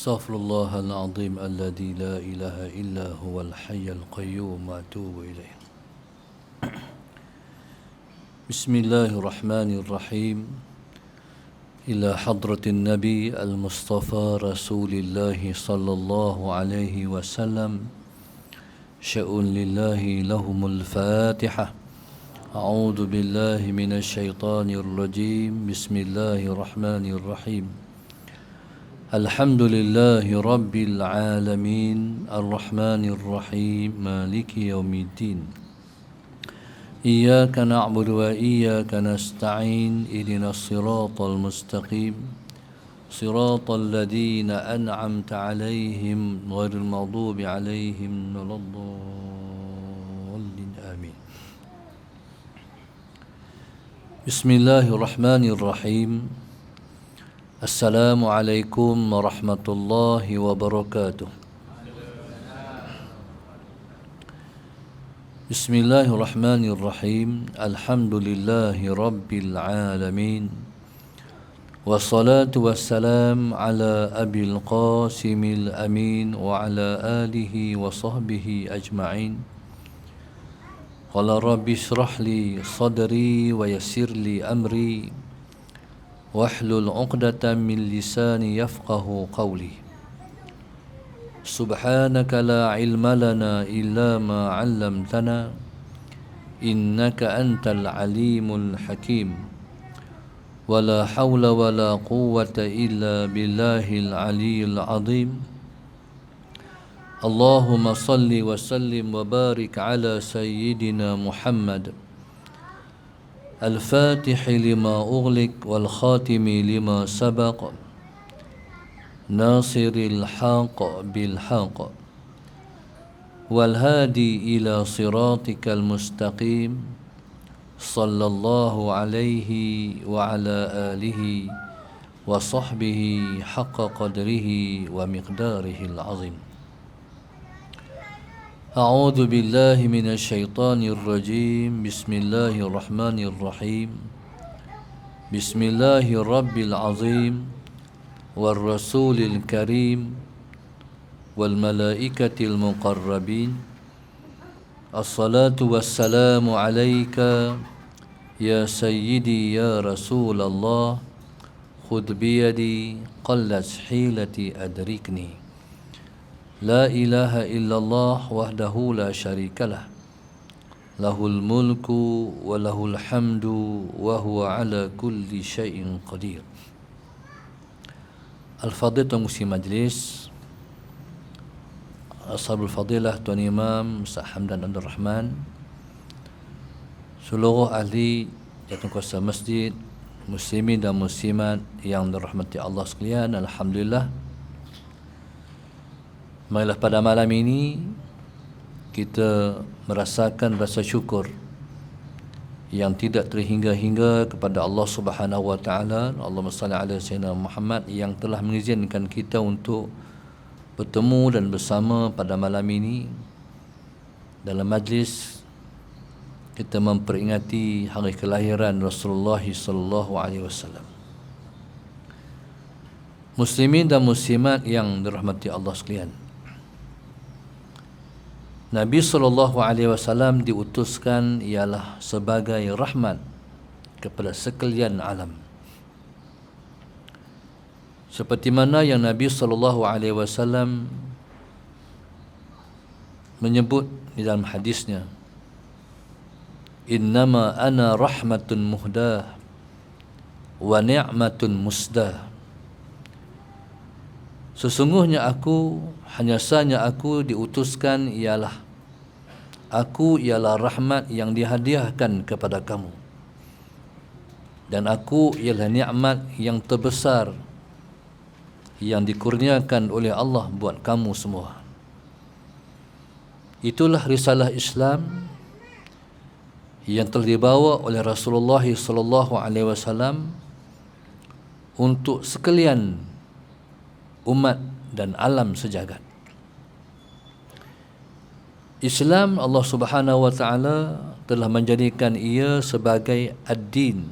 أستغفر الله العظيم الذي لا إله إلا هو الحي القيوم وأتوب إليه. بسم الله الرحمن الرحيم. إلى حضرة النبي المصطفى رسول الله صلى الله عليه وسلم. شأن لله لهم الفاتحة. أعوذ بالله من الشيطان الرجيم. بسم الله الرحمن الرحيم. الحمد لله رب العالمين الرحمن الرحيم مالك يوم الدين. إياك نعبد وإياك نستعين اهدنا الصراط المستقيم صراط الذين أنعمت عليهم غير المغضوب عليهم ولا الضالين آمين. بسم الله الرحمن الرحيم. Assalamualaikum warahmatullahi wabarakatuh. Bismillahirrahmanirrahim. Alhamdulillahi rabbil alamin. Wassalatu wassalam ala abil qasimil amin wa ala alihi wa sahbihi ajma'in. Qala rabbi shrah li sadri wa yassir li amri wahlul 'uqdatam min lisani yafqahu qawli. Subhanaka la ilma lana illa ma 'allamtana innaka antal alimul hakim. Wala hawla wala quwwata illa billahil aliyyil azim. Allahumma salli wa sallim wa barik ala sayyidina Muhammad الفاتح لما أغلق والخاتم لما سبق ناصر الحق بالحق والهادي إلى صراطك المستقيم صلى الله عليه وعلى آله وصحبه حق قدره ومقداره العظيم. أعوذ بالله من الشيطان الرجيم. بسم الله الرحمن الرحيم. بسم الله الرب العظيم والرسول الكريم والملائكة المقربين. الصلاة والسلام عليك يا سيدي يا رسول الله. خذ بيدي قلت حيلتي أدركني. لا إله إلا الله وحده لا شريك له. له الملك وله الحمد وهو على كل شيء قدير. Al-Fadhil Musi Majlis, Ashabul Fadilah Tuan Imam Ustaz Hamdan Abdul Rahman, seluruh ahli Jawatankuasa Masjid, muslimin dan muslimat yang dirahmati Allah sekalian, alhamdulillah. Marilah pada malam ini kita merasakan rasa syukur yang tidak terhingga-hingga kepada Allah Subhanahu wa taala. Allahumma salli ala sayyidina Muhammad, yang telah mengizinkan kita untuk bertemu dan bersama pada malam ini dalam majlis kita memperingati hari kelahiran Rasulullah sallallahu alaihi wasallam. Muslimin dan muslimat yang dirahmati Allah sekalian, Nabi SAW diutuskan ialah sebagai rahmat kepada sekalian alam. Seperti mana yang Nabi SAW menyebut di dalam hadisnya, innama ana rahmatun muhdah wa ni'matun musdah. Sesungguhnya aku, hanya saja aku diutuskan ialah aku ialah rahmat yang dihadiahkan kepada kamu, dan aku ialah nikmat yang terbesar yang dikurniakan oleh Allah buat kamu semua. Itulah risalah Islam yang telah dibawa oleh Rasulullah SAW untuk sekalian umat dan alam sejagat. Islam, Allah Subhanahu wa taala telah menjadikan ia sebagai ad-din,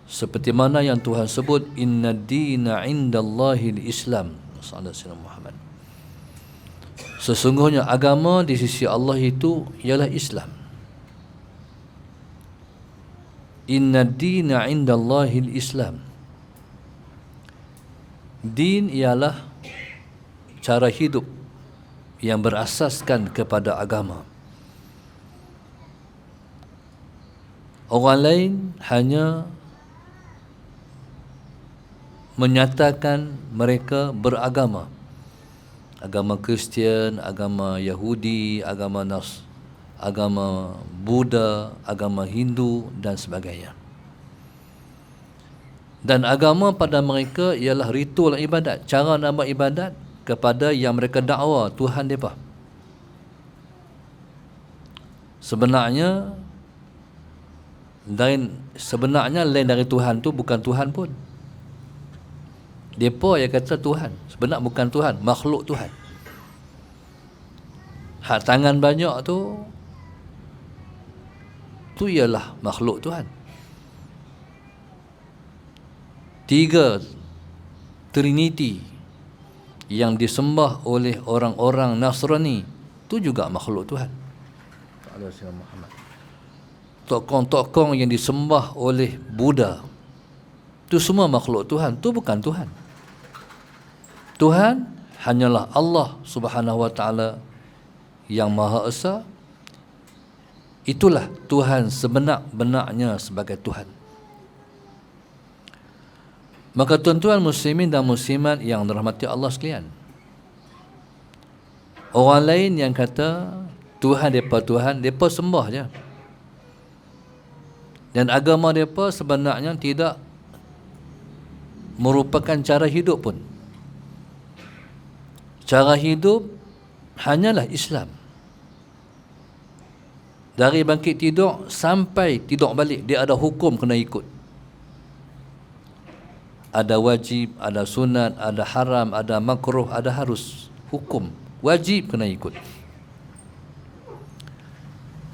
Seperti mana yang Tuhan sebut, inna dina indallahil Islam. Sallallahu Muhammad. Sesungguhnya agama di sisi Allah itu ialah Islam. Inna dina indallahil Islam. Din ialah cara hidup yang berasaskan kepada agama. Orang lain hanya menyatakan mereka beragama. Agama Kristian, agama Yahudi, agama Buddha, agama Hindu dan sebagainya. Dan agama pada mereka ialah ritual ibadat, cara nak buat ibadat kepada yang mereka dakwa Tuhan mereka. Sebenarnya lain dari Tuhan tu bukan Tuhan pun. Mereka yang kata Tuhan, sebenarnya bukan Tuhan, makhluk Tuhan. Hak tangan banyak tu ialah makhluk Tuhan. 3 Trinity yang disembah oleh orang-orang Nasrani tu juga makhluk Tuhan. Tokong-tokong yang disembah oleh Buddha tu semua makhluk Tuhan, tu bukan Tuhan. Tuhan hanyalah Allah Subhanahu wa taala yang Maha Esa. Itulah Tuhan sebenar-benarnya sebagai Tuhan. Maka tuan-tuan muslimin dan muslimat yang dirahmati Allah sekalian, orang lain yang kata Tuhan, mereka sembah je. Dan agama mereka sebenarnya tidak merupakan cara hidup pun. Cara hidup hanyalah Islam. Dari bangkit tidur sampai tidur balik, dia ada hukum kena ikut. Ada wajib, ada sunat, ada haram, ada makruh, ada harus. Hukum wajib kena ikut.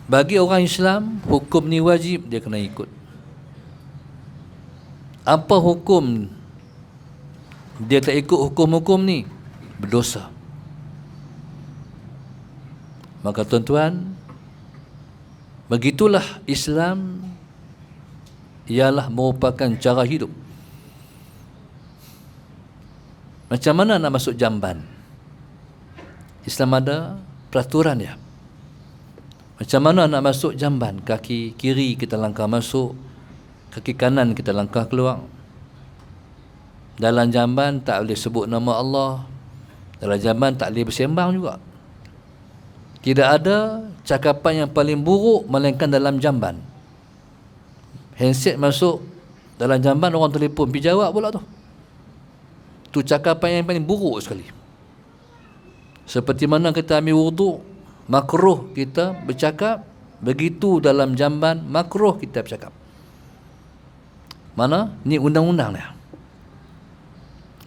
Bagi orang Islam, hukum ni wajib, dia kena ikut. Apa hukum dia tak ikut hukum-hukum ni? Berdosa. Maka tuan-tuan, begitulah Islam ialah merupakan cara hidup. Macam mana nak masuk jamban? Islam ada peraturan dia. Macam mana nak masuk jamban? Kaki kiri kita langkah masuk, kaki kanan kita langkah keluar. Dalam jamban tak boleh sebut nama Allah. Dalam jamban tak boleh bersembang juga. Tidak ada cakapan yang paling buruk melainkan dalam jamban. Handset masuk dalam jamban, orang telefon pergi jawab pula tu. Tu cakapan yang paling buruk sekali. Seperti mana kita ambil wuduk, makruh kita bercakap, begitu dalam jamban makruh kita bercakap. Mana? Ni undang-undang dia.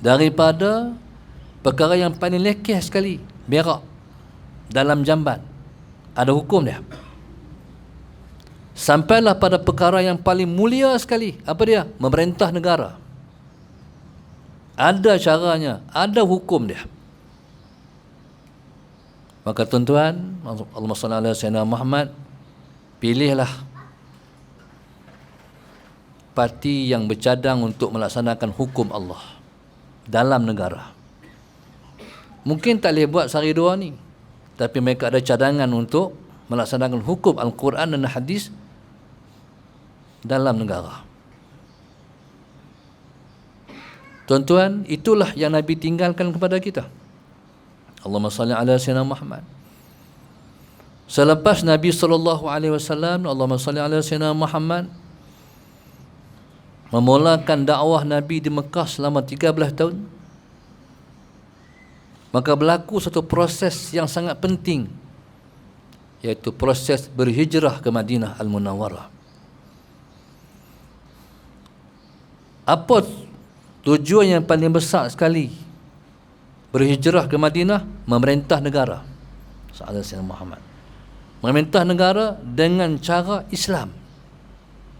Daripada perkara yang paling lekeh sekali, berak dalam jamban, ada hukum dia. Sampailah pada perkara yang paling mulia sekali. Apa dia? Memerintah negara. Ada caranya, ada hukum dia. Maka tuan-tuan, Allahumma salli ala sayyidina Muhammad, pilihlah parti yang bercadang untuk melaksanakan hukum Allah dalam negara. Mungkin tak boleh buat sehari dua ni, tapi mereka ada cadangan untuk melaksanakan hukum Al-Quran dan Hadis dalam negara. Tuan-tuan, itulah yang Nabi tinggalkan kepada kita. Allahumma salli ala sayyidina Muhammad. Selepas Nabi SAW, Allahumma salli ala sayyidina Muhammad, memulakan dakwah Nabi di Mekah selama 13 tahun, maka berlaku satu proses yang sangat penting, iaitu proses berhijrah ke Madinah Al-Munawwarah. Apa tujuan yang paling besar sekali berhijrah ke Madinah? Memerintah negara. Sayyidina Muhammad memerintah negara dengan cara Islam,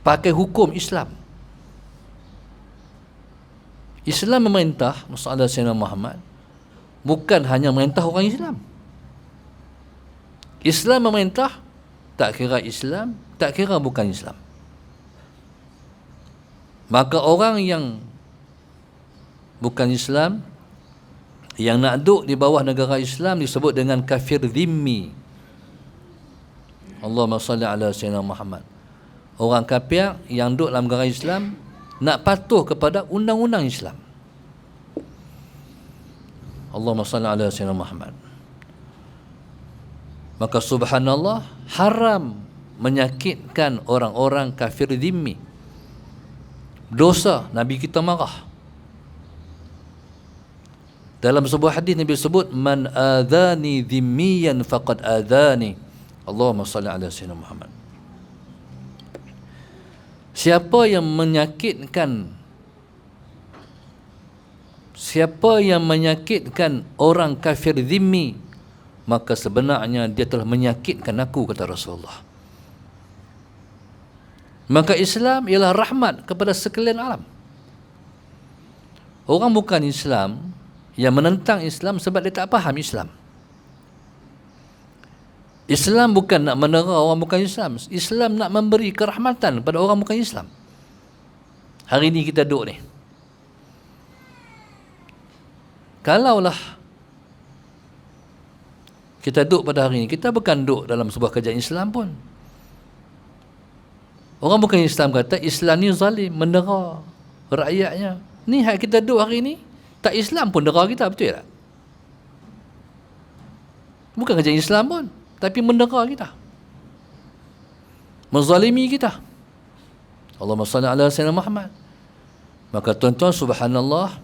pakai hukum Islam. Islam memerintah Muhammad Sayyidina Muhammad bukan hanya memerintah orang Islam. Islam memerintah tak kira Islam, tak kira bukan Islam. Maka orang yang bukan Islam, yang nak duduk di bawah negara Islam disebut dengan kafir zimmi. Allahumma salli ala Sayyidina Muhammad. Orang kafir yang duduk dalam negara Islam nak patuh kepada undang-undang Islam. Allahumma salli ala Sayyidina Muhammad. Maka subhanallah, haram menyakitkan orang-orang kafir zimmi. Dosa, Nabi kita marah. Dalam sebuah hadis Nabi sebut, man adhani zimmiyan faqad adhani. Allahumma salli ala Sayyidina Muhammad. Siapa yang menyakitkan orang kafir zimmi, maka sebenarnya dia telah menyakitkan aku, kata Rasulullah. Maka Islam ialah rahmat kepada sekalian alam. Orang bukan Islam yang menentang Islam sebab dia tak faham Islam. Islam bukan nak menera orang bukan Islam. Islam nak memberi kerahmatan kepada orang bukan Islam. Hari ni kita duduk ni, kalaulah kita duduk pada hari ni, kita bukan duduk dalam sebuah kerajaan Islam pun. Orang bukan Islam kata Islam ni zalim, mendera rakyatnya. Ni hak kita duduk hari ni, tak Islam pun dera kita, betul tak? Bukan kerajaan Islam pun, tapi mendera kita, menzalimi kita. Allahumma salli ala Sayyidina Muhammad. Maka tuan-tuan, subhanallah,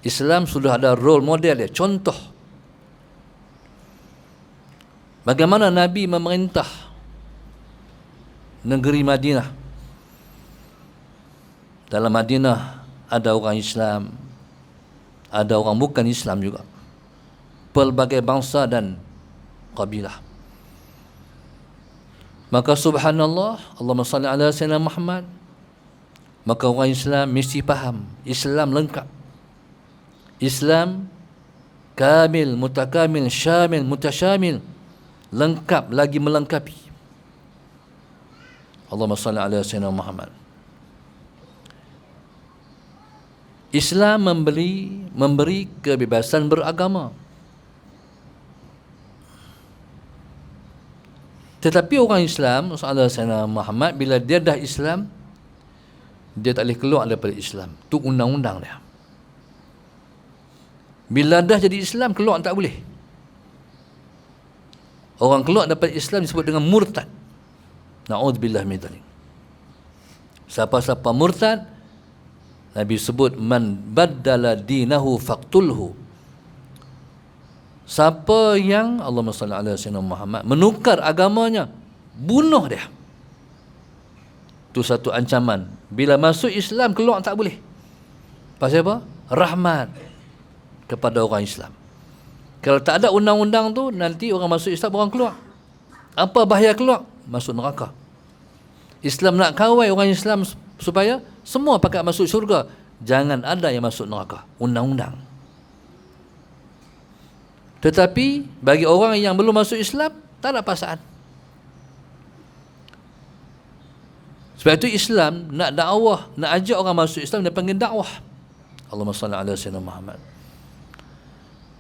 Islam sudah ada role model dia, contoh bagaimana Nabi memerintah negeri Madinah. Dalam Madinah ada orang Islam, ada orang bukan Islam juga, pelbagai bangsa dan kabilah. Maka subhanallah, Allahumma salli ala Sayyidina Muhammad, maka orang Islam mesti faham Islam lengkap. Islam kamil, mutakamil, syamil, mutasyamil, lengkap lagi melengkapi. Allahumma salli ala Sayyidina Muhammad. Islam memberi kebebasan beragama. Tetapi orang Islam, Sayyidina Muhammad, bila dia dah Islam, dia tak boleh keluar daripada Islam. Itu undang-undang dia. Bila dah jadi Islam, keluar tak boleh. Orang keluar daripada Islam disebut dengan murtad. Na'udzubillah min dzalik. Siapa-siapa murtad, Nabi sebut man baddala dinahu faqtulhu. Siapa yang, Allahumma salli ala Sayyidina Muhammad, menukar agamanya, bunuh dia. Itu satu ancaman. Bila masuk Islam, keluar tak boleh. Pasal apa? Rahmat kepada orang Islam. Kalau tak ada undang-undang tu, nanti orang masuk Islam, orang keluar. Apa bahaya keluar? Masuk neraka. Islam nak kawal orang Islam supaya semua pakat masuk syurga. Jangan ada yang masuk neraka. Undang-undang. Tetapi bagi orang yang belum masuk Islam, tak ada paksaan. Sebab itu Islam nak dakwah, nak ajak orang masuk Islam, dia panggil dakwah. Allahumma salli ala Sayyidina Muhammad.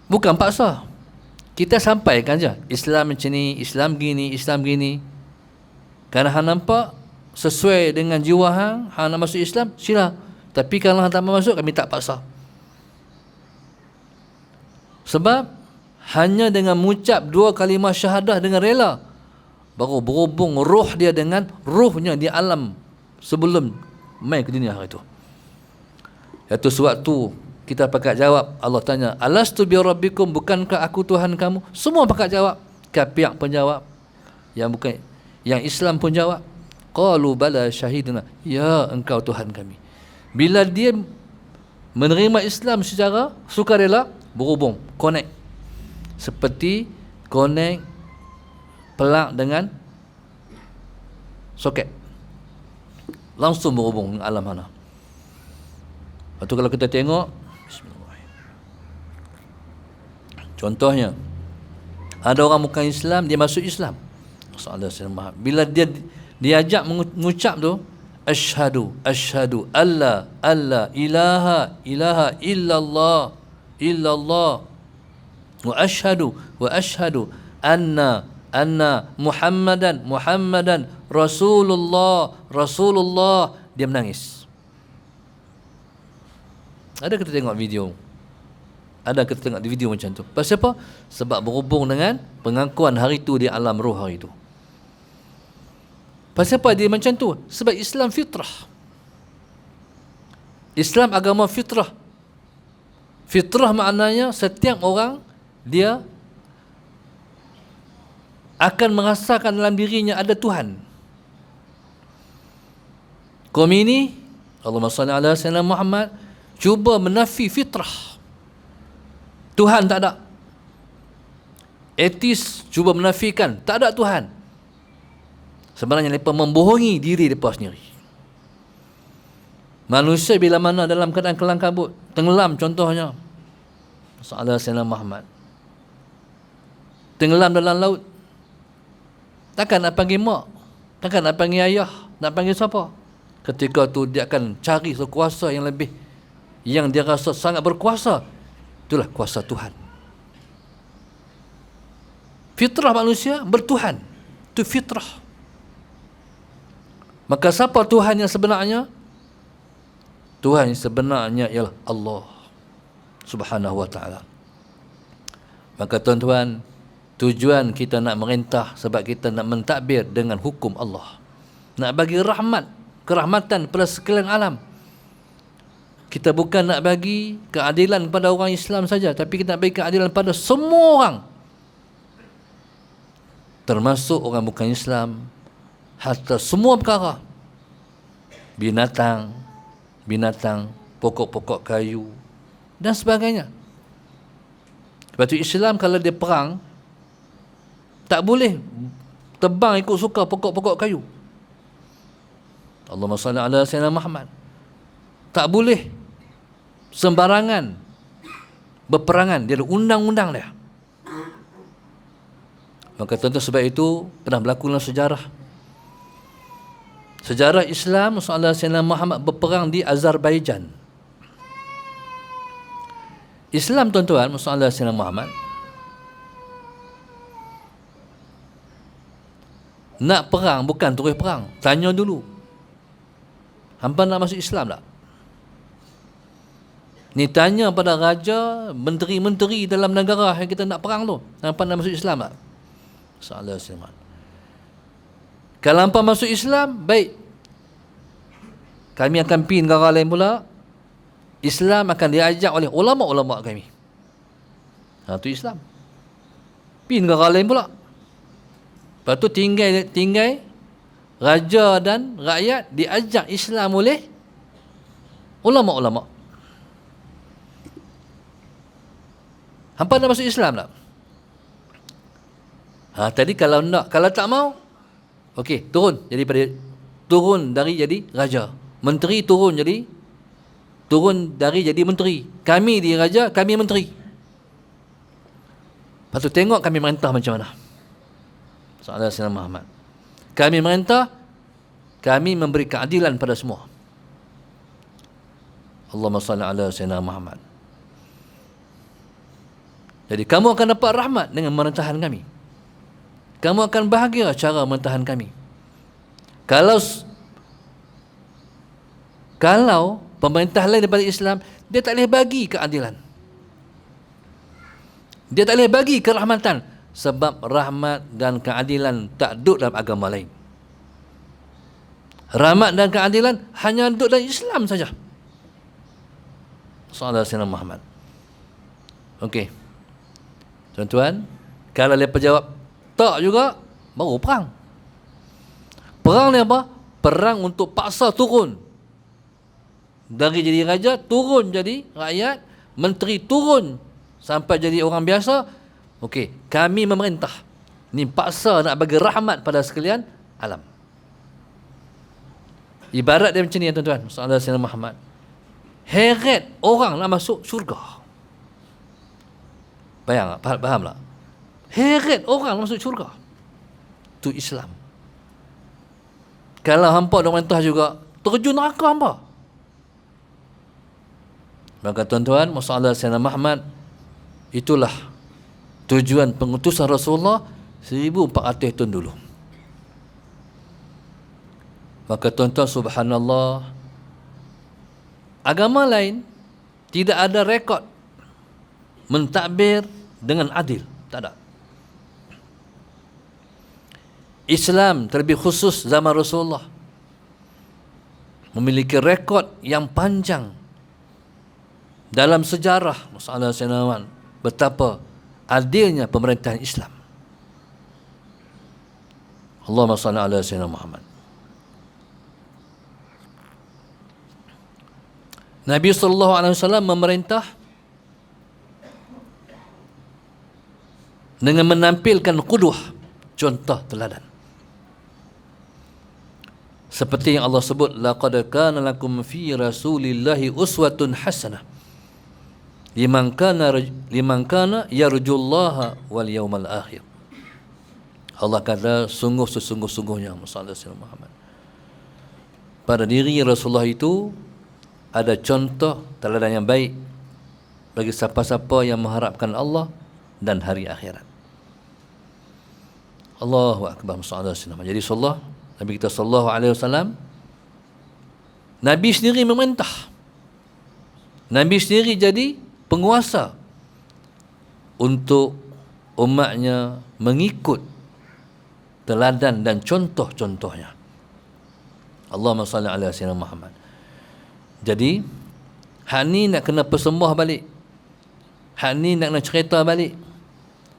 Bukan paksa. Kita sampaikan je Islam macam ni, Islam gini, Islam gini. Kerana hang nampak sesuai dengan jiwa hang nak masuk Islam, sila. Tapi kalau hang tak mau masuk, kami tak paksa. Sebab hanya dengan mengucap 2 kalimah syahadah dengan rela, baru berhubung roh dia dengan rohnya di alam sebelum mai ke dunia hari itu. Iaitu sewaktu kita pakat jawab, Allah tanya, alastu bi rabbikum, bukankah aku Tuhan kamu? Semua pakat jawab. Kafir pun jawab, yang bukan, yang Islam pun jawab. Qalu bala syahiduna, ya engkau Tuhan kami. Bila dia menerima Islam secara sukarela, berhubung, connect. Seperti connect pelak dengan soket, langsung berhubung dengan alam mana. Lepas tu kalau kita tengok, contohnya, ada orang bukan Islam, dia masuk Islam. Bila dia diajak mengucap tu, asyhadu alla ilaha illallah wa asyhadu anna Muhammadan Rasulullah, dia menangis. Ada kita tengok video, ada kita tengok di video macam tu. Pasal apa? Sebab berhubung dengan pengakuan hari tu di alam roh hari tu. Pasal apa dia macam tu? Sebab Islam fitrah. Islam agama fitrah. Fitrah maknanya setiap orang dia akan merasakan dalam dirinya ada Tuhan. Kaum ini, Allahumma salli ala sayyidina Muhammad, cuba menafi fitrah. Tuhan tak ada. Etis cuba menafikan tak ada Tuhan. Sebenarnya mereka membohongi diri mereka sendiri. Manusia bila mana dalam keadaan kelang kabut, tenggelam contohnya, Sallallahu Alaihi Muhammad, tenggelam dalam laut, takkan nak panggil mak, takkan nak panggil ayah, nak panggil siapa? Ketika tu dia akan cari sekuasa yang lebih, yang dia rasa sangat berkuasa. Itulah kuasa Tuhan. Fitrah manusia bertuhan. Itu fitrah. Maka siapa Tuhan yang sebenarnya? Tuhan yang sebenarnya ialah Allah Subhanahu wa ta'ala. Maka tuan-tuan, tujuan kita nak merintah sebab kita nak mentadbir dengan hukum Allah. Nak bagi rahmat, kerahmatan pada sekalian alam. Kita bukan nak bagi keadilan kepada orang Islam saja, tapi kita nak bagi keadilan pada semua orang, termasuk orang bukan Islam, hatta semua perkara, binatang, pokok-pokok kayu dan sebagainya. Sebab tu Islam kalau dia perang, tak boleh tebang ikut suka pokok-pokok kayu. Allahumma salli ala sayyidina Muhammad. Tak boleh sembarangan berperangan, dia ada undang-undang dia. Maka tentu sebab itu pernah berlaku dalam sejarah Islam. Sallallahu Alaihi Wasallam Muhammad berperang di Azerbaijan. Islam tuan-tuan, Sallallahu Alaihi Wasallam Muhammad nak perang bukan terus perang, tanya dulu, hampa nak masuk Islam tak? Ni tanya pada raja, menteri-menteri dalam negara yang kita nak perang tu, hampa nak masuk Islam tak? Sallallahu Alaihi Wasallam. Kalau hampa masuk Islam, baik, kami akan pergi negara lain pula. Islam akan diajak oleh ulama-ulama kami. Itu Islam. Pergi negara lain pula. Lepas tu tinggal raja dan rakyat diajak Islam oleh ulama-ulama. Hampa nak masuk Islam tak? Tadi kalau tak mau, okey, turun dari jadi raja. Menteri turun dari jadi menteri. Kami di raja, kami menteri. Lepas tu tengok kami merintah macam mana. Sallallahu Alaihi Wasallam Muhammad. Kami merintah, kami memberi keadilan pada semua. Allahumma salli ala sayyidina Muhammad. Jadi kamu akan dapat rahmat dengan pemerintahan kami. Kamu akan bahagia cara pemerintahan kami. Kalau pemerintah lain daripada Islam, dia tak boleh bagi keadilan, dia tak boleh bagi kerahmatan, sebab rahmat dan keadilan tak duduk dalam agama lain. Rahmat dan keadilan hanya duduk dalam Islam saja. Sallallahu Alaihi Wasallam Muhammad. Okey, tuan-tuan, kalau mereka jawab tak juga, baru perang. Perang ni apa? Perang untuk paksa turun dari jadi raja, turun jadi rakyat, menteri turun sampai jadi orang biasa. Okey, kami memerintah. Ni paksa nak bagi rahmat pada sekalian alam. Ibarat dia macam ni, tuan-tuan. Sallallahu Alaihi Wasallam Muhammad. heret orang nak masuk syurga. Bayang tak? Faham tak? Heret orang nak masuk syurga. Itu Islam. Kalau hampa dah merintah juga, terjun neraka hampa. Maka tuan-tuan, masalah Sayyidina Muhammad, itulah tujuan pengutusan Rasulullah 1400 tahun dulu. Maka tuan-tuan, subhanallah, agama lain tidak ada rekod mentadbir dengan adil. Tak ada. Islam terlebih khusus zaman Rasulullah memiliki rekod yang panjang dalam sejarah masalah Sayyidina betapa adilnya pemerintahan Islam. Allahumma salli ala Sayyidina Muhammad. Nabi SAW memerintah dengan menampilkan qudwah, contoh teladan. Seperti yang Allah sebut, laqad kana lakum fi rasulillahi uswatun hasanah liman kana yarjullaha wal yawmal akhir. Allah kata, sungguh sesungguh-sungguhnya masalah Sayyidina Muhammad, pada diri Rasulullah itu ada contoh teladan yang baik bagi siapa-siapa yang mengharapkan Allah dan hari akhirat. Allahu akbar, masalah Sayyidina Muhammad. Jadi sallallahu Nabi kita sallallahu alaihi wasallam, Nabi sendiri memerintah. Nabi sendiri jadi penguasa untuk umatnya mengikut teladan dan contoh-contohnya. Allahumma salli ala Sayyidina Muhammad. Jadi hak ni nak kena persembah balik. Hak ni nak kena cerita balik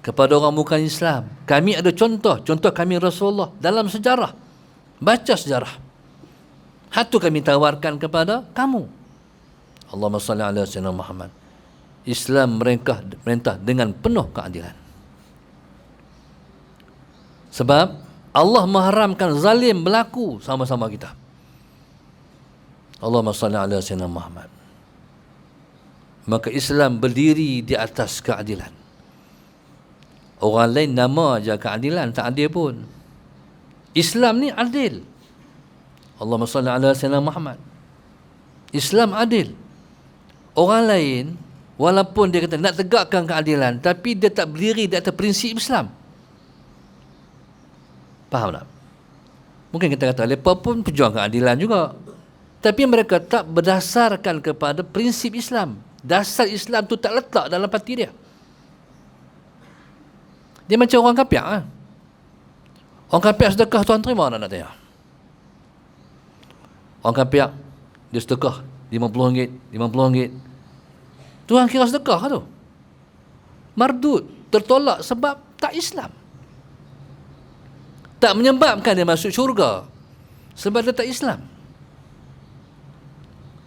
kepada orang bukan Islam. Kami ada contoh kami Rasulullah dalam sejarah. Baca sejarah. Hak tu kami tawarkan kepada kamu. Allahumma salli ala Sayyidina Muhammad. Islam merintah dengan penuh keadilan. Sebab Allah mengharamkan zalim berlaku sama-sama kita. Allahumma salli ala Sayyidina Muhammad. Maka Islam berdiri di atas keadilan. Orang lain nama aja keadilan, tak adil pun. Islam ni adil. Allahumma salli ala Sayyidina Muhammad. Islam adil. Orang lain, walaupun dia kata nak tegakkan keadilan, tapi dia tak berdiri di atas prinsip Islam. Faham tak? Mungkin kita kata, mereka pun pejuang keadilan juga, tapi mereka tak berdasarkan kepada prinsip Islam. Dasar Islam tu tak letak dalam hati dia. Dia macam orang kapiak kan? Orang kapiak sedekah, tuan terima nak tanya? Orang kapiak, dia sedekah RM50, RM50. Tuhan kira sedekah tu mardud, tertolak sebab tak Islam. Tak menyebabkan dia masuk syurga sebab dia tak Islam.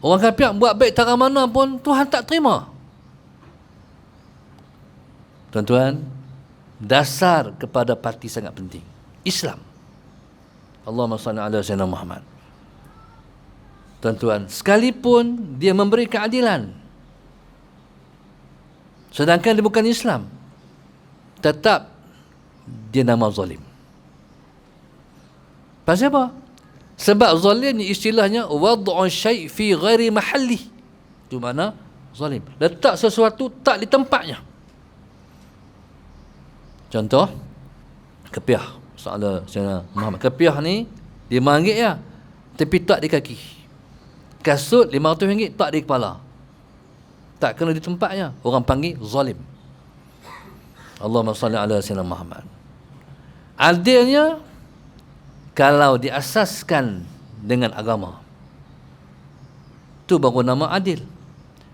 Orang kapiak buat baik cara mana pun Tuhan tak terima. Tuan-tuan, dasar kepada parti sangat penting, Islam. Allahumma salli ala Sayyidina Muhammad. Tuan-tuan, sekalipun dia memberi keadilan, sedangkan dia bukan Islam, tetap dia nama zalim. Pasal apa? Sebab zalim ni istilahnya wad'u syai' fi ghairi mahalli. Itu mana zalim, letak sesuatu tak di tempatnya. Contoh kepiah, soal Sayyidina Muhammad. Kepiah ni dia manggil ya, tapi tak di kaki. Kasut RM500 tak di kepala. Tak kena di tempatnya. Orang panggil zalim. Allahumma salli ala Sayyidina Muhammad. Adilnya kalau diasaskan dengan agama, itu baru nama adil.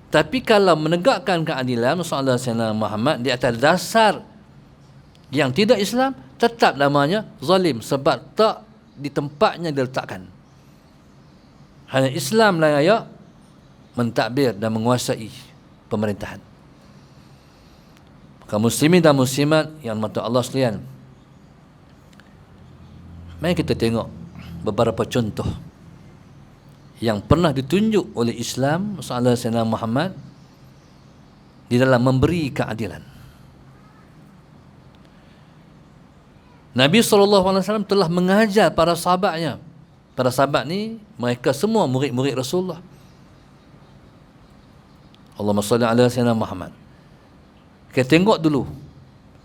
Tapi kalau menegakkan keadilan masalah Sayyidina Muhammad di atas dasar yang tidak Islam, tetap namanya zalim sebab tak di tempatnya diletakkan. Hanya Islam lah yang mentadbir dan menguasai pemerintahan. Kaum muslimin dan muslimat yang mata Allah sekalian, mari kita tengok beberapa contoh yang pernah ditunjuk oleh Islam sallallahu alaihi wasallam Muhammad di dalam memberi keadilan. Nabi SAW telah mengajar para sahabatnya. Para sahabat ni, mereka semua murid-murid Rasulullah. Allahumma salli ala sayyidina Muhammad. Kita tengok dulu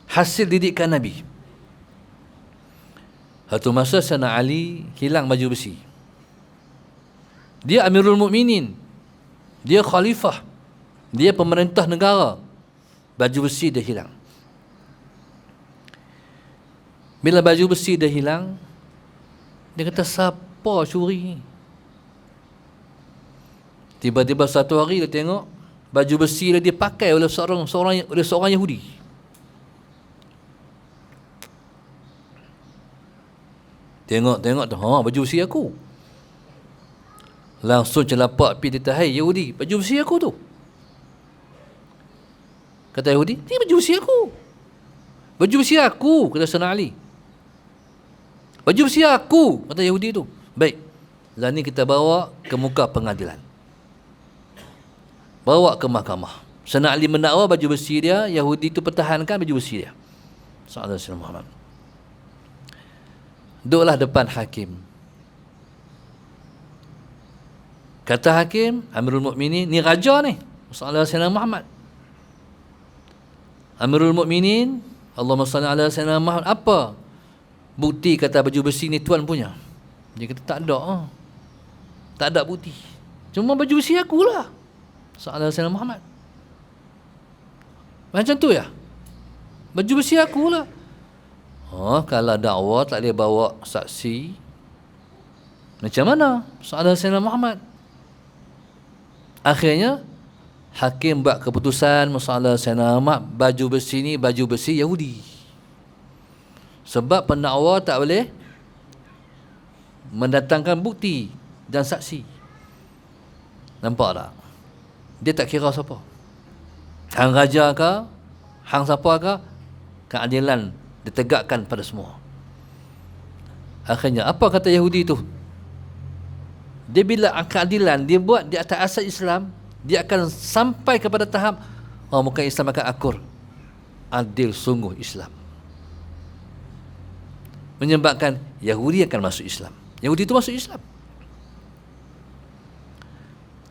hasil didikan Nabi. Satu masa Sayyidina Ali hilang baju besi. Dia Amirul Mukminin. Dia khalifah. Dia pemerintah negara. Baju besi dia hilang. Bila baju besi dia hilang, dia kata, siapa curi ni? Tiba-tiba satu hari dia tengok baju besi dia dipakai oleh seorang Yahudi. Tengok tu, baju besi aku. Langsung celapak pergi dia, "Hai Yahudi, baju besi aku tu." Kata Yahudi, "Ni baju besi aku." "Baju besi aku," kata Sayyidina Ali. "Baju besi aku," kata Yahudi tu. "Baik, lah ni kita bawa ke muka pengadilan. Bawa ke mahkamah." Sayyidina Ali mendakwa baju besi dia, Yahudi tu pertahankan baju besi dia. Sallallahu alaihi wasallam. Duduklah depan hakim. Kata hakim, Amirul Mukminin, ni raja ni, sallallahu alaihi wasallam Muhammad. Amirul Mukminin, Allahumma salli ala sayyidina Muhammad, apa bukti kata baju besi ni tuan punya? Dia kata, tak ada. Tak ada bukti. Cuma baju besi akulah, sallallahu alaihi wasallam Muhammad. Macam tu ya? Baju besi akulah. Kalau dakwa tak boleh bawa saksi, macam mana? Sallallahu alaihi wasallam Muhammad. Akhirnya hakim buat keputusan, sallallahu alaihi wasallam Muhammad, baju besi ni baju besi Yahudi. Sebab pendakwa tak boleh mendatangkan bukti dan saksi. Nampak tak? Dia tak kira siapa. Hang raja ke, hang siapa ke, keadilan ditegakkan pada semua. Akhirnya apa kata Yahudi tu? Dia bila keadilan dia buat di atas asas Islam, dia akan sampai kepada tahap maka Islam akan akur. Adil sungguh Islam. Menyebabkan Yahudi akan masuk Islam. Yahudi itu masuk Islam.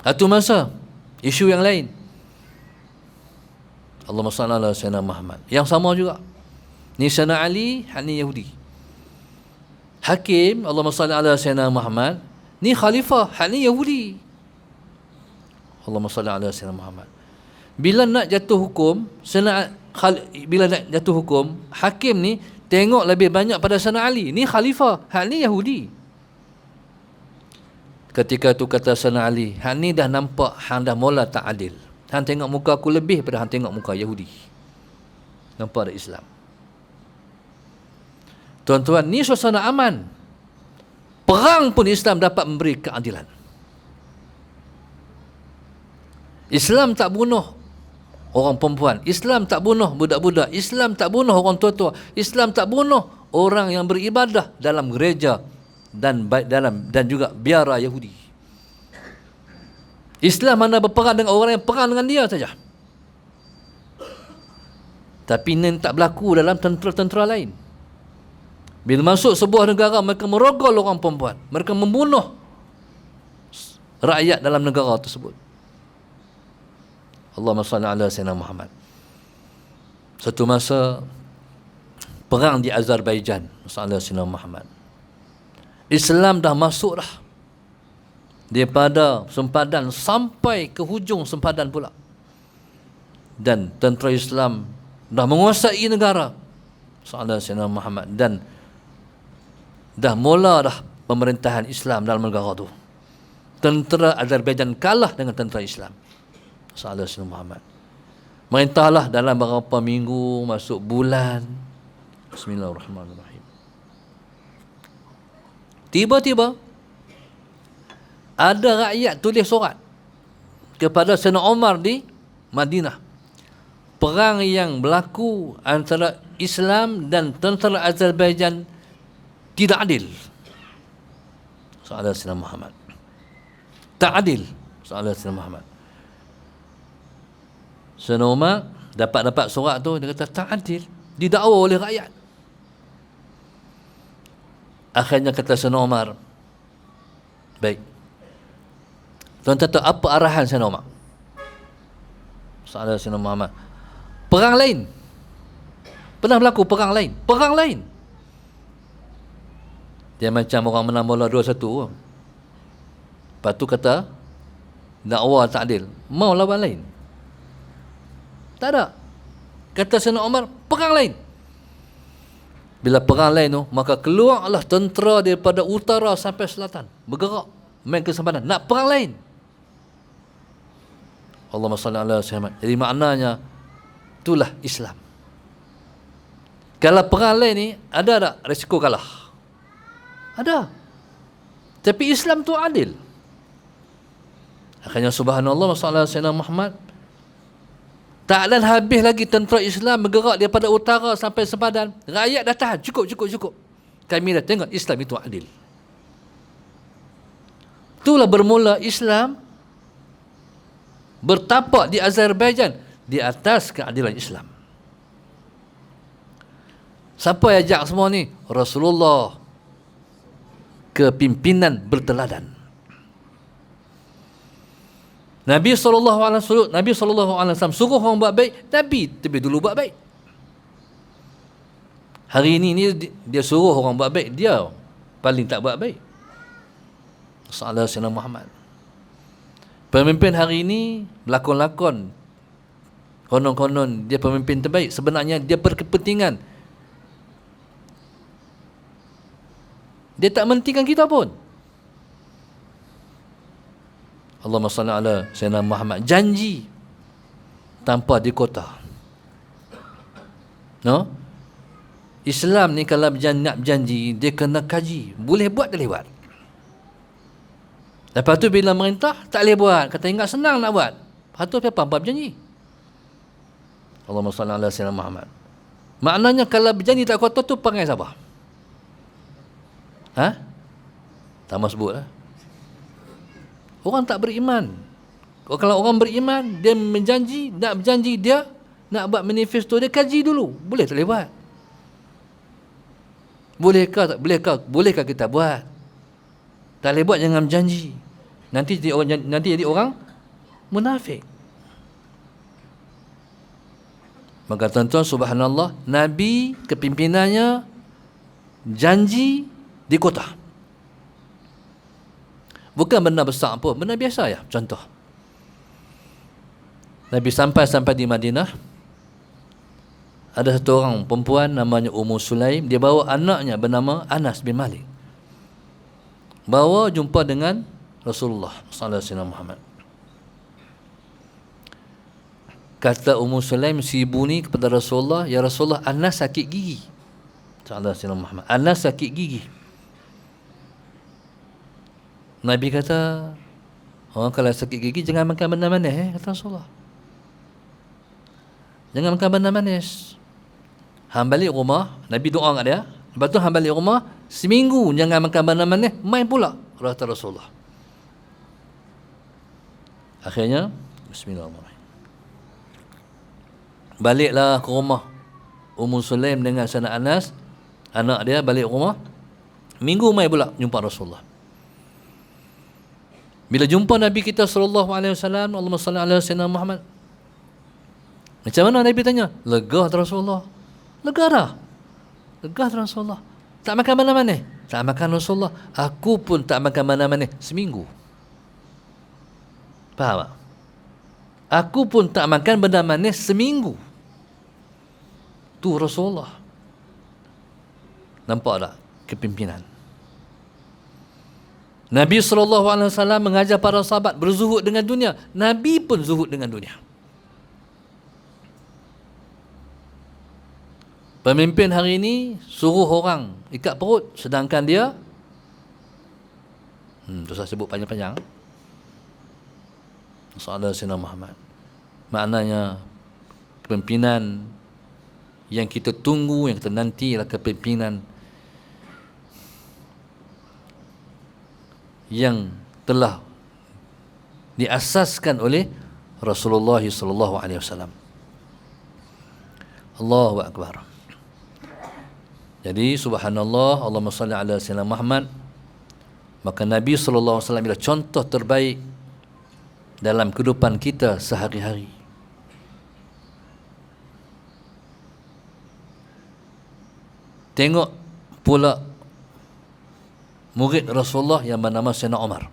Satu masa, isu yang lain, Allahumma salli ala sayyidina Muhammad, yang sama juga. Ni Sayyidina Ali, ni Yahudi. Hakim, Allahumma salli ala sayyidina Muhammad, ni khalifah, ni Yahudi. Allahumma salli ala sayyidina Muhammad. Bila nak jatuh hukum, bila nak jatuh hukum, hakim ni tengok lebih banyak pada Sayyidina Ali, ni khalifah, ni Yahudi. Ketika tu kata Sayyidina Ali, ni dah nampak hang dah mula tak adil. Hang tengok muka aku lebih daripada hang tengok muka Yahudi. Nampak ada Islam. Tuan-tuan, ni suasana aman. Perang pun Islam dapat memberi keadilan. Islam tak bunuh orang perempuan. Islam tak bunuh budak-budak. Islam tak bunuh orang tua-tua. Islam tak bunuh orang yang beribadah dalam gereja dan juga biara Yahudi. Islam mana berperang dengan orang yang perang dengan dia saja. Tapi ini tak berlaku dalam tentera-tentera lain. Bila masuk sebuah negara, mereka merogol orang perempuan. Mereka membunuh rakyat dalam negara tersebut. Allahumma salli ala sayyidina Muhammad. Satu masa perang di Azerbaijan, sallallahu alaihi wasallam Muhammad. Islam dah masuk dah. Daripada sempadan sampai ke hujung sempadan pula. Dan tentera Islam dah menguasai negara, sallallahu alaihi wasallam Muhammad, dan dah mula dah pemerintahan Islam dalam negara tu. Tentera Azerbaijan kalah dengan tentera Islam, sallallahu alaihi wasallam Muhammad. Merintahlah dalam beberapa minggu, masuk bulan. Bismillahirrahmanirrahim. Tiba-tiba ada rakyat tulis surat kepada Sayyidina Umar di Madinah. Perang yang berlaku antara Islam dan tentera Azerbaijan tidak adil. Sallallahu alaihi wasallam Muhammad. Tak adil. Soalan Sayyidina Muhammad. Sayyidina Umar dapat surat tu, dia kata tak adil, didakwa oleh rakyat. Akhirnya kata Sayyidina Umar, baik, tuan-tuan tahu apa arahan Sayyidina Umar? Soalan Sayyidina Muhammad, perang lain. Pernah berlaku perang lain. Perang lain. Dia macam orang menang bola 2-1. Lepas tu kata dakwa tak adil, mau lawan lain. Tak ada. Kata Sayyidina Umar, perang lain. Bila perang lain tu, maka keluarlah tentera daripada utara sampai selatan, bergerak main ke sempadan nak perang lain. Allahumma salli ala Muhammad. Jadi maknanya itulah Islam. Kalau perang lain ni ada tak risiko kalah? Ada. Tapi Islam tu adil. Akhirnya subhanallah, masalah Sayyidina Muhammad, tak ada habis lagi tentera Islam bergerak daripada utara sampai sempadan. Rakyat dah tahan. Cukup. Kami dah tengok Islam itu adil. Itulah bermula Islam bertapak di Azerbaijan di atas keadilan Islam. Siapa yang ajak semua ni? Rasulullah, kepimpinan berteladan. Nabi SAW suruh orang buat baik, Nabi lebih dulu buat baik. Hari ini dia suruh orang buat baik, dia paling tak buat baik. Salah Sayyidina Muhammad. Pemimpin hari ini berlakon-lakon, konon-konon dia pemimpin terbaik, sebenarnya dia berkepentingan. Dia tak mentingkan kita pun. Allahumma salli ala Sayyidina Muhammad. Janji tanpa dikota. No? Islam ni kalau nak berjanji, dia kena kaji. Boleh buat, dia lewat. Lepas tu bila merintah, tak boleh buat. Kata ingat senang nak buat. Lepas tu siapa berjanji? Allahumma salli ala Sayyidina Muhammad. Maknanya kalau berjanji tak kuat tu perangai siapa? Tak mahu sebut lah. Orang tak beriman. Kalau orang beriman, dia menjanji, nak berjanji, dia nak buat manifesto, dia kaji dulu. Boleh tak boleh buat? Bolehkah kita buat? Tak boleh buat, jangan berjanji. Nanti jadi orang munafik. Maka tuan-tuan, subhanallah, Nabi kepimpinannya janji di kota. Bukan benda besar pun, benda biasa ya. Contoh, Nabi sampai di Madinah, ada satu orang perempuan namanya Ummu Sulaim. Dia bawa anaknya bernama Anas bin Malik, bawa jumpa dengan Rasulullah sallallahu alaihi wasallam. Kata Ummu Sulaim, si ibu ni kepada Rasulullah, ya Rasulullah, Anas sakit gigi. Sallallahu alaihi wasallam, Anas sakit gigi. Nabi kata, orang kalau sakit gigi jangan makan benda manis, kata Rasulullah. Jangan makan benda manis. Hang balik rumah, Nabi doa kat dia. Lepas tu hang balik rumah, seminggu jangan makan benda manis, main pula, kata Rasulullah. Akhirnya, bismillahirrahmanirrahim, baliklah ke rumah Ummu Sulaim dengan Sayyidina Anas, anak dia balik rumah. Minggu mai pula jumpa Rasulullah. Bila jumpa Nabi kita sallallahu alaihi wasallam, Allahumma salli ala Sayyidina Muhammad. Macam mana Nabi tanya? Lega tak Rasulullah? Lega dah. Lega tak Rasulullah? Tak makan mana-mana? Tak makan Rasulullah. Aku pun tak makan mana-mana seminggu. Faham tak? Aku pun tak makan benda manis seminggu. Tu Rasulullah. Nampak tak kepimpinan? Nabi SAW mengajar para sahabat berzuhud dengan dunia. Nabi pun zuhud dengan dunia. Pemimpin hari ini suruh orang ikat perut, sedangkan dia tu saya sebut panjang-panjang. Sallallahu alaihi Muhammad. Maknanya kepimpinan yang kita tunggu, yang kita nanti ialah kepimpinan yang telah diasaskan oleh Rasulullah sallallahu alaihi wasallam. Allahu akbar. Jadi subhanallah, Allahumma salli ala sayyidina Muhammad. Maka Nabi sallallahu alaihi wasallam adalah contoh terbaik dalam kehidupan kita sehari-hari. Tengok pula murid Rasulullah yang bernama Sayyidina Umar.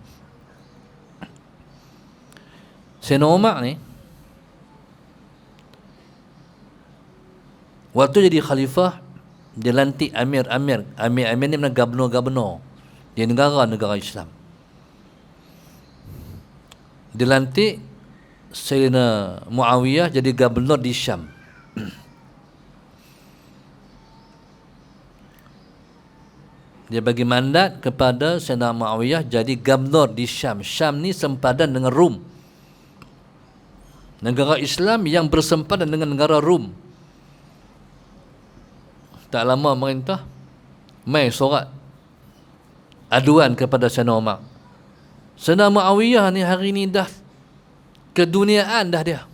Sayyidina Umar ni waktu jadi khalifah, dia lantik amir-amir ni mana gubernur-gubernur di negara-negara Islam. Dia lantik Sayyidina Muawiyah jadi gubernur di Syam. Dia bagi mandat kepada Sayyidina Muawiyah jadi gubernur di Syam. Syam ni sempadan dengan Rom, negara Islam yang bersempadan dengan negara Rom. Tak lama merintah mai surat aduan kepada Sayyidina Umar. Sayyidina Muawiyah ni hari ni dah keduniaan dah dia.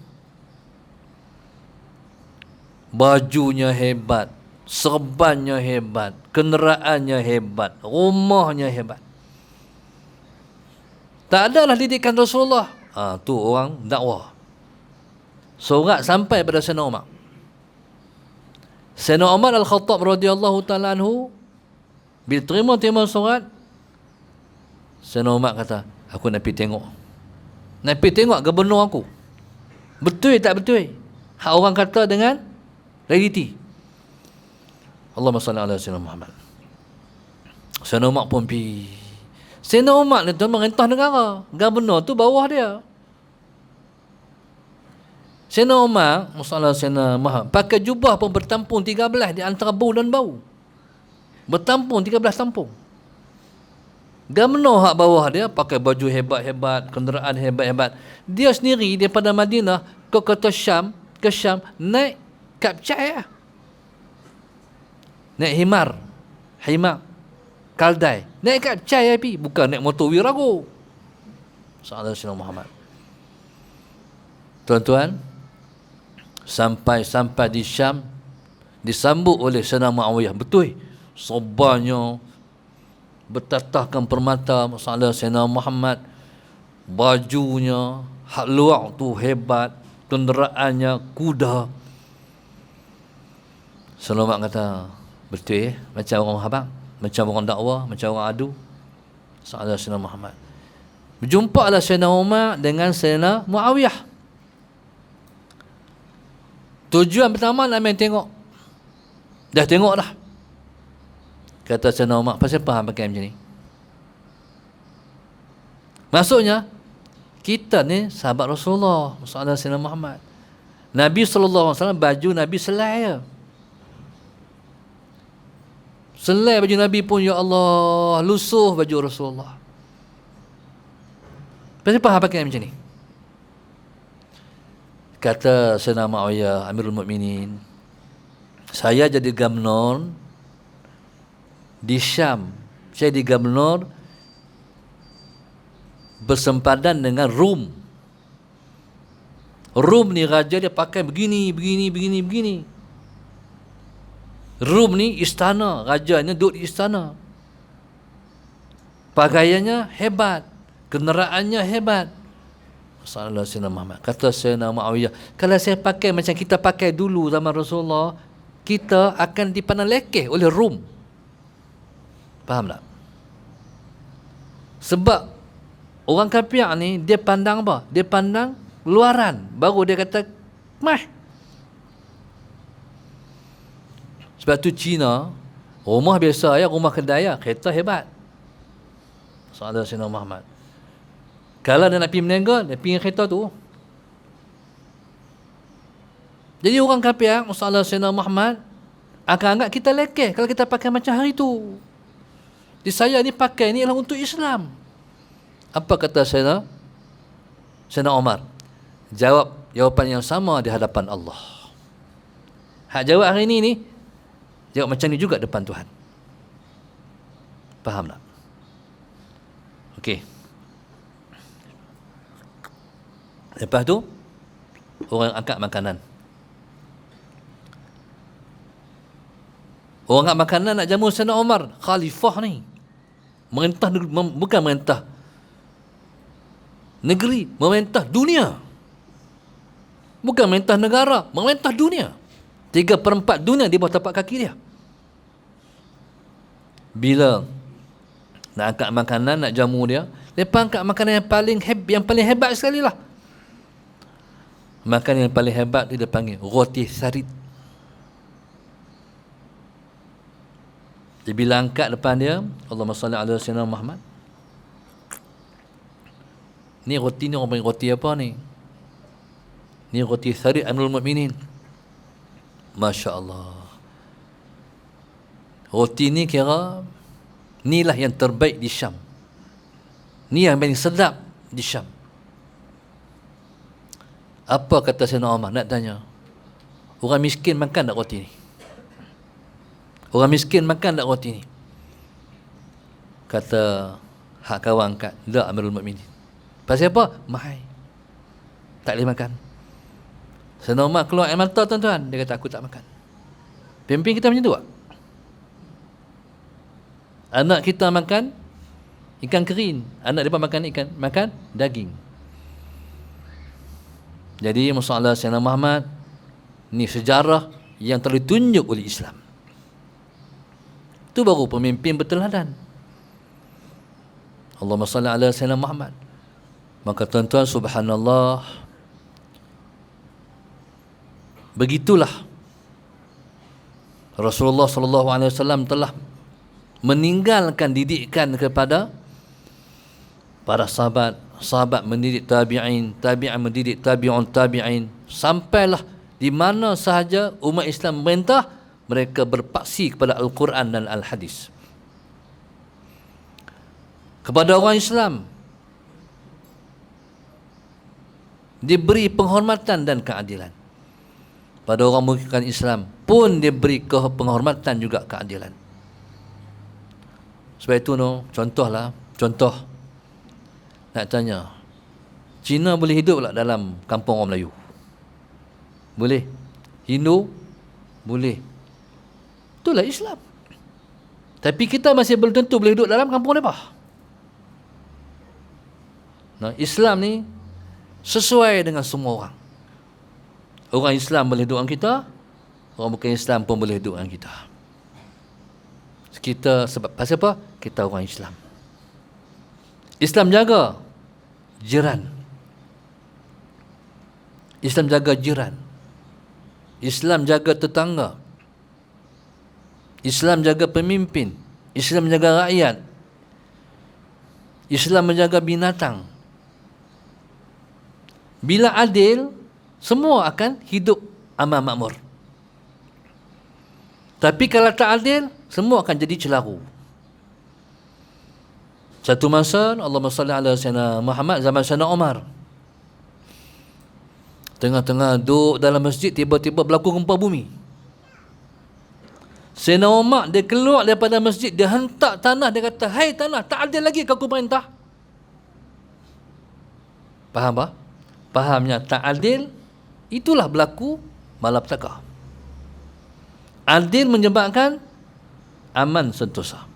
Bajunya hebat, serbannya hebat, kenderaannya hebat, rumahnya hebat. Tak adalah didikan Rasulullah. Tu orang dakwah. Surat sampai pada Sayyidina Umar. Sayyidina Umar Al-Khattab radhiyallahu ta'ala anhu bila terima surat, Sayyidina Umar kata, aku nak pergi tengok. Nak pergi tengok gubernur aku. Betul tak betul? Hak orang kata dengan realiti. Allahumma salli ala Sayyidina Muhammad. Sayyidina Umar pun pergi. Sayyidina Umar ni tu merintah negara. Gubernur tu bawah dia. Sayyidina Umar, masalah Sayyidina Muhammad, pakai jubah pun bertampung 13 di antara bau dan bau. Bertampung 13 tampung. Gubernur hak bawah dia pakai baju hebat-hebat, kenderaan hebat-hebat. Dia sendiri daripada Madinah ke kota Syam, naik kapcai lah. Naik himar kaldai, naik kapcai api, bukan naik motor Wirago. Sallallahu alaihi Muhammad. Tuan-tuan, sampai di Syam disambut oleh Sayyidina Muawiyah. Betul, sobannya bertatahkan permata masalah Sayyidina Muhammad, bajunya hak luar tu hebat, kenderaannya kuda. Selamat kata, betul macam orang habang, macam orang dakwah, macam orang adu. Sahabat Sayyidina Muhammad. Berjumpa lah Sayyidina Umar dengan Sayyidina Muawiyah. Tujuan pertama nak main tengok. Dah tengok dah. Kata Sayyidina Umar, pasal apa pakai macam ni? Maksudnya kita ni sahabat Rasulullah sallallahu alaihi wasallam Muhammad. Nabi sallallahu alaihi wasallam baju Nabi selai. Selai baju Nabi pun ya Allah lusuh baju Rasulullah. Pasal apa pakai macam ni? Kata Sayyidina Muawiyah Amirul Mukminin, saya jadi gubernur di Syam. Saya jadi gubernur bersempadan dengan Rom. Rom ni raja dia pakai begini. Rom ni istana, rajanya duduk di istana. Pakaiannya hebat, kenderaannya hebat. Sallallahu alaihi wasallam. Kata Sayyidina Muawiyah, kalau saya pakai macam kita pakai dulu zaman Rasulullah, kita akan dipandang lekeh oleh Rom. Faham tak? Sebab orang kafir ni dia pandang apa? Dia pandang luaran, baru dia kata mah. Sebab tu Cina rumah biasa ya, rumah kedai ya, kereta hebat. Sallallahu alaihi wasallam. Kalau dia nak pergi berniaga, dia pergi kereta tu. Jadi orang kafir masalah Sayyidina Muhammad akan anggap kita lekeh kalau kita pakai macam hari tu. Di saya ni pakai ni ialah untuk Islam. Apa kata Sayyidina Umar? Jawab jawapan yang sama di hadapan Allah. Hak jawab hari ni jawab macam ni juga depan Tuhan. Faham tak? Okey. Lepas tu orang angkat makanan. Orang angkat makanan nak jamu Sayyidina Umar, khalifah ni. Merintah bukan merintah negeri, memerintah dunia. Bukan memerintah negara, memerintah dunia. 3/4 dunia di bawah tapak kaki dia. Bila nak angkat makanan, nak jamu dia, lepas angkat makanan yang paling hebat sekali lah. Makanan yang paling hebat tu dia panggil roti sarit. Dia bila angkat depan dia, Allahumma salli ala sayyidina Muhammad. Ni roti ni orang panggil roti apa ni? Ni roti sarit Amirul Mukminin. Masya Allah. Roti ni kira inilah yang terbaik di Syam. Ni yang paling sedap di Syam. Apa kata Sayyidina Umar? Nak tanya, orang miskin makan tak roti ni? Orang miskin makan tak roti ni? Kata hak kawan angkat, tak Amirul Mukminin. Pasal apa? Mahal, tak boleh makan. Sayyidina Umar keluar air mata, tuan-tuan. Dia kata, aku tak makan. Pimpin kita macam tu tak? Anak kita makan ikan kerin, anak dia makan ikan, makan daging. Jadi masalah Sayyidina Muhammad ni sejarah yang telah ditunjuk oleh Islam. Itu baru pemimpin berteladan. Allahumma salli ala Sayyidina Muhammad. Maka tuan-tuan, subhanallah, begitulah Rasulullah sallallahu alaihi wasallam telah meninggalkan didikan kepada para sahabat, sahabat mendidik tabi'in, tabi'in mendidik tabi'un tabi'in, sampailah di mana sahaja umat Islam merintah, mereka berpaksi kepada Al-Quran dan Al-Hadis. Kepada orang Islam diberi penghormatan dan keadilan. Pada orang bukan Islam pun diberi penghormatan juga keadilan. Sebab itu contoh nak tanya, Cina boleh hidup tak dalam kampung orang Melayu? Boleh. Hindu? Boleh. Itulah Islam. Tapi kita masih belum tentu boleh hidup dalam kampung mereka. Nah, Islam ni sesuai dengan semua orang. Orang Islam boleh hidup dengan kita, orang bukan Islam pun boleh hidup dengan kita. Kita sebab pasal apa? Kita orang Islam. Islam jaga jiran. Islam jaga jiran. Islam jaga tetangga. Islam jaga pemimpin. Islam menjaga rakyat. Islam menjaga binatang. Bila adil, semua akan hidup aman makmur. Tapi kalau tak adil, semua akan jadi celaru. Satu masa, Allahumma salli ala Sayyidina Muhammad, zaman Sayyidina Umar, tengah-tengah duduk dalam masjid, tiba-tiba berlaku gempa bumi. Sayyidina Umar, dia keluar daripada masjid, dia hentak tanah, dia kata, hai tanah, tak adil lagi aku perintah. Faham tak? Fahamnya tak adil, itulah berlaku malapetaka. Adil menyebabkan aman sentosa.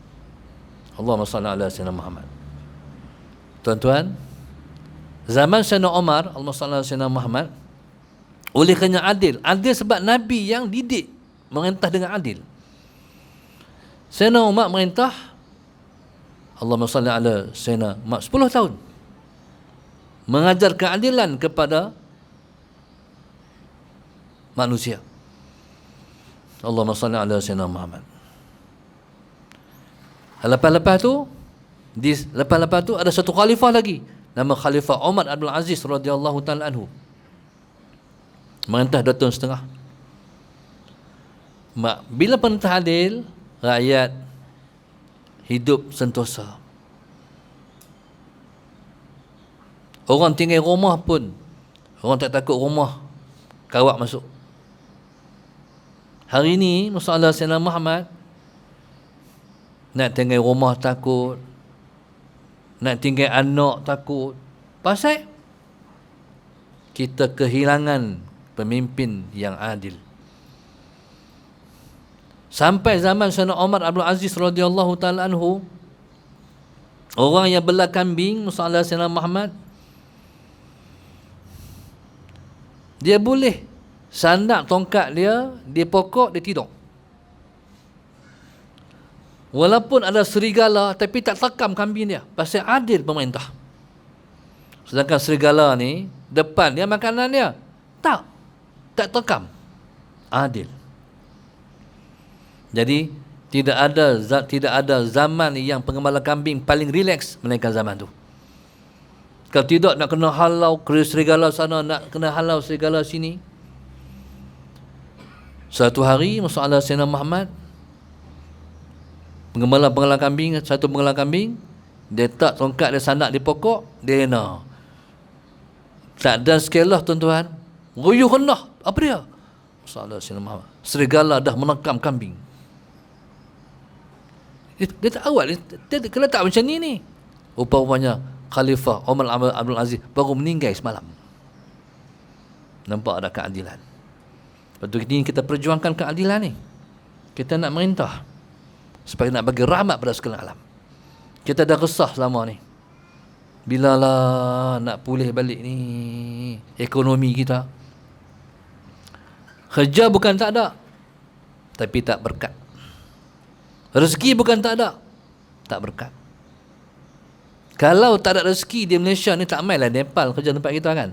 Allahumma salli ala Sayyidina Muhammad. Tuan-tuan, zaman Sayyidina Umar, Allahumma salli ala Sayyidina Muhammad, oleh kerana adil sebab Nabi yang didik merintah dengan adil. Sayyidina Umar merintah, Allahumma salli ala Sayyidina Muhammad, 10 tahun mengajar keadilan kepada manusia. Allahumma salli ala Sayyidina Muhammad. Lepas-lepas tu ada satu khalifah lagi, nama Khalifah Umar Abdul Aziz radhiyallahu taala anhu. Merintah 2 tahun setengah. Bila perintah adil, rakyat hidup sentosa. Orang tinggal rumah pun, orang tak takut rumah kawat masuk. Hari ini masalah Sayyidina Muhammad, nak tinggal rumah takut, nak tinggal anak takut. Pasal kita kehilangan pemimpin yang adil. Sampai zaman Sayyidina Umar Abdul Aziz radhiyallahu taala anhu, orang yang belah kambing masalah Sayyidina Muhammad, dia boleh sandak tongkat dia di pokok, dia tidur. Walaupun ada serigala, tapi tak tekam kambing dia. Pasal adil pemerintah. Sedangkan serigala ni, depan dia makanan dia. Tak tekam. Adil. Jadi, tidak ada zaman yang pengembala kambing paling rileks melainkan zaman tu. Kalau tidak, nak kena halau serigala sana, nak kena halau serigala sini. Satu hari, masalah Sayyidina Muhammad, pengembala kambing, satu pengembala kambing, dia tak tongkat dia sandak di pokok, dia nak. Tak ada skelah tuan-tuan. Ruyuh hendah. Apa dia? Masalah Sayyidina Muhammad. Serigala dah menekam kambing. Dia tak awal. Dia kena tak macam ni. Upamanya Khalifah Umar Abdul Aziz baru meninggal semalam. Nampak ada keadilan. Lepas tu kita perjuangkan keadilan ni. Kita nak merintah supaya nak bagi rahmat pada sekalian alam. Kita dah resah selama ni. Bilalah nak pulih balik ni ekonomi kita. Kerja bukan tak ada, tapi tak berkat. Rezeki bukan tak ada, tak berkat. Kalau tak ada rezeki di Malaysia ni, tak main lah Nepal kerja tempat kita kan.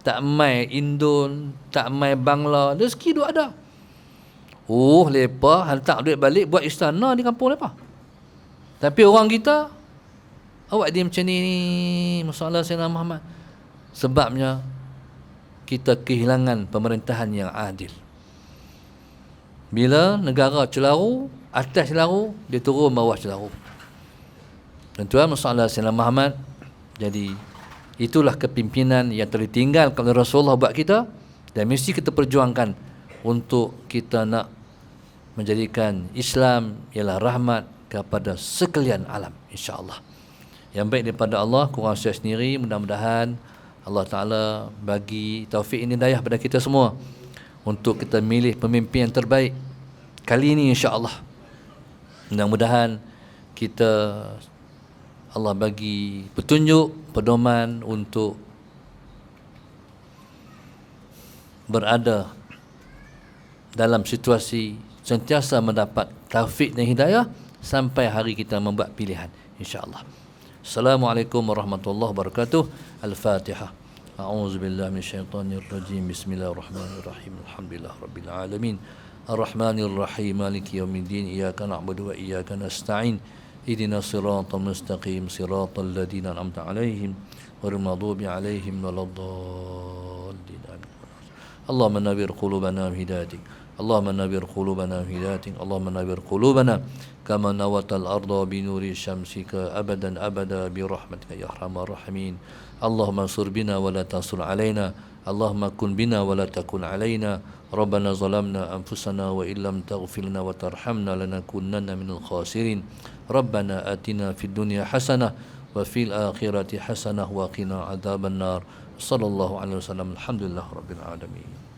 Tak main Indon, tak main Bangla, rezeki tu ada. Oh, lepa hantar duit balik buat istana di kampung lepa. Tapi orang kita, awak dia macam ni, masalah Sayyidina Muhammad. Sebabnya kita kehilangan pemerintahan yang adil. Bila negara celaru, atas celaru, dia turun bawah celaru. Tuan-tuan, masalah Sayyidina Muhammad. Jadi itulah kepimpinan yang tertinggal oleh Rasulullah buat kita, dan mesti kita perjuangkan untuk kita nak menjadikan Islam ialah rahmat kepada sekalian alam, insya-Allah. Yang baik daripada Allah, kurang saya sendiri. Mudah-mudahan Allah Ta'ala bagi taufik ini hidayah pada kita semua untuk kita milih pemimpin yang terbaik kali ini, insya-Allah. Mudah-mudahan kita, Allah bagi petunjuk, pedoman untuk berada dalam situasi sentiasa mendapat taufik dan hidayah sampai hari kita membuat pilihan, insya-Allah. Assalamualaikum warahmatullahi wabarakatuh. Al-Fatihah. A'udzubillahi minasyaitonirrajim. Bismillahirrahmanirrahim. Alhamdulillah rabbil alamin. Ar-Rahmanir-Rahim. Maliki yaumiddin. Iyyaka na'budu wa iyyaka nasta'in. Ihdinas siratal mustaqim. Siratal ladzina an'amta 'alaihim ghairil maghdubi 'alaihim waladdallin. Allahumma nawwir qulubana bihidayatik. اللهم نبر قلوبنا بهدايتك اللهم نبر قلوبنا كما نورت الأرض بنور شمسك أبدا أبدا برحمتك يا أرحم الراحمين اللهم انصر بنا ولا تنصر علينا اللهم كن بنا ولا تكن علينا ربنا ظلمنا أنفسنا وإن لم تغفر لنا وترحمنا لنكونن من الخاسرين ربنا آتنا في الدنيا حسنة وفي الآخرة حسنة وقنا عذاب النار صلى الله عليه وسلم الحمد لله رب العالمين.